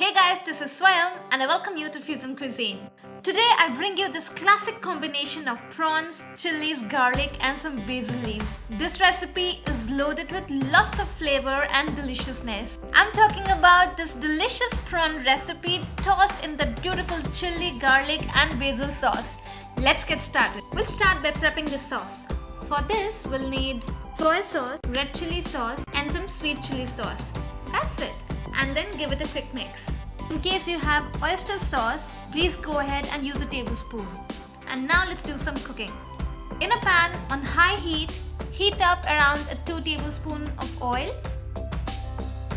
Hey guys, this is Swayam and I welcome you to Fusion Cuisine. Today I bring you this classic combination of prawns, chilies, garlic and some basil leaves. This recipe is loaded with lots of flavor and deliciousness. I'm talking about this delicious prawn recipe tossed in that beautiful chili, garlic and basil sauce. Let's get started. We'll start by prepping the sauce. For this we'll need soy sauce, red chili sauce and some sweet chili sauce. That's it. And then give it a quick mix. In case you have oyster sauce, please go ahead and use a tablespoon. And now let's do some cooking. In a pan on high heat, heat up around 2 tablespoons of oil.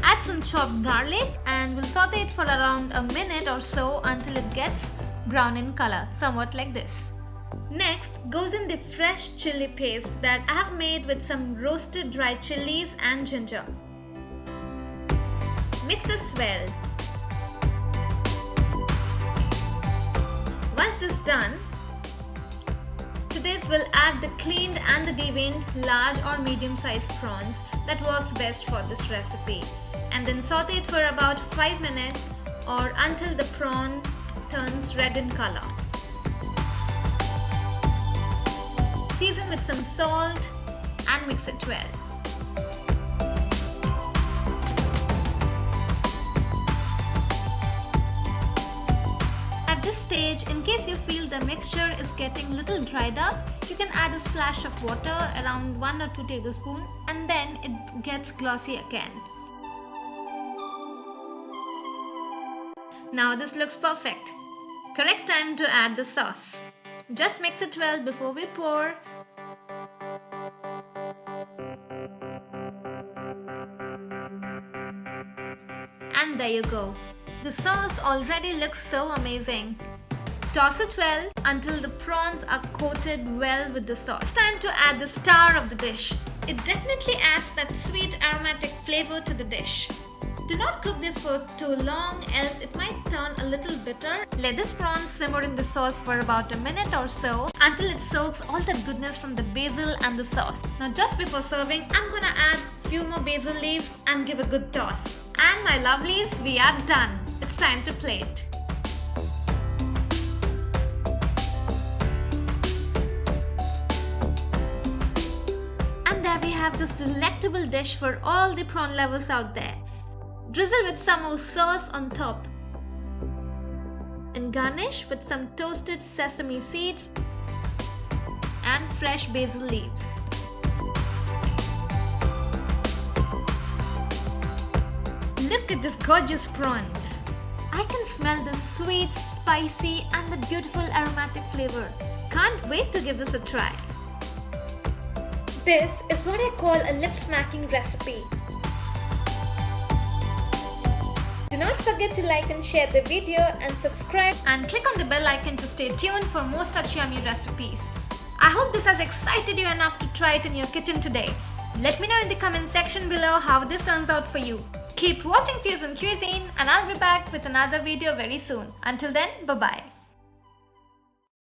Add some chopped garlic and we'll saute it for around a minute or so until it gets brown in color, somewhat like this. Next goes in the fresh chili paste that I have made with some roasted dry chilies and ginger. Mix this well. Once this is done, to this we'll add the cleaned and the deveined large or medium sized prawns that works best for this recipe, and then saute it for about 5 minutes or until the prawn turns red in color. Season with some salt and mix it well. At this stage, in case you feel the mixture is getting a little dried up, you can add a splash of water around 1 or 2 tablespoons and then it gets glossy again. Now this looks perfect. Correct time to add the sauce. Just mix it well before we pour. And there you go. The sauce already looks so amazing. Toss it well until the prawns are coated well with the sauce. It's time to add the star of the dish. It definitely adds that sweet aromatic flavor to the dish. Do not cook this for too long, else it might turn a little bitter. Let this prawn simmer in the sauce for about a minute or so until it soaks all that goodness from the basil and the sauce. Now just before serving, I'm gonna add few more basil leaves and give a good toss. And my lovelies, we are done. It's time to plate. And there we have this delectable dish for all the prawn lovers out there. Drizzle with some more sauce on top and garnish with some toasted sesame seeds and fresh basil leaves. Look at this gorgeous prawns. I can smell the sweet, spicy and the beautiful aromatic flavor. Can't wait to give this a try. This is what I call a lip-smacking recipe. Do not forget to like and share the video and subscribe and click on the bell icon to stay tuned for more such yummy recipes. I hope this has excited you enough to try it in your kitchen today. Let me know in the comment section below how this turns out for you. Keep watching Fusion Cuisine and I'll be back with another video very soon. Until then, bye-bye.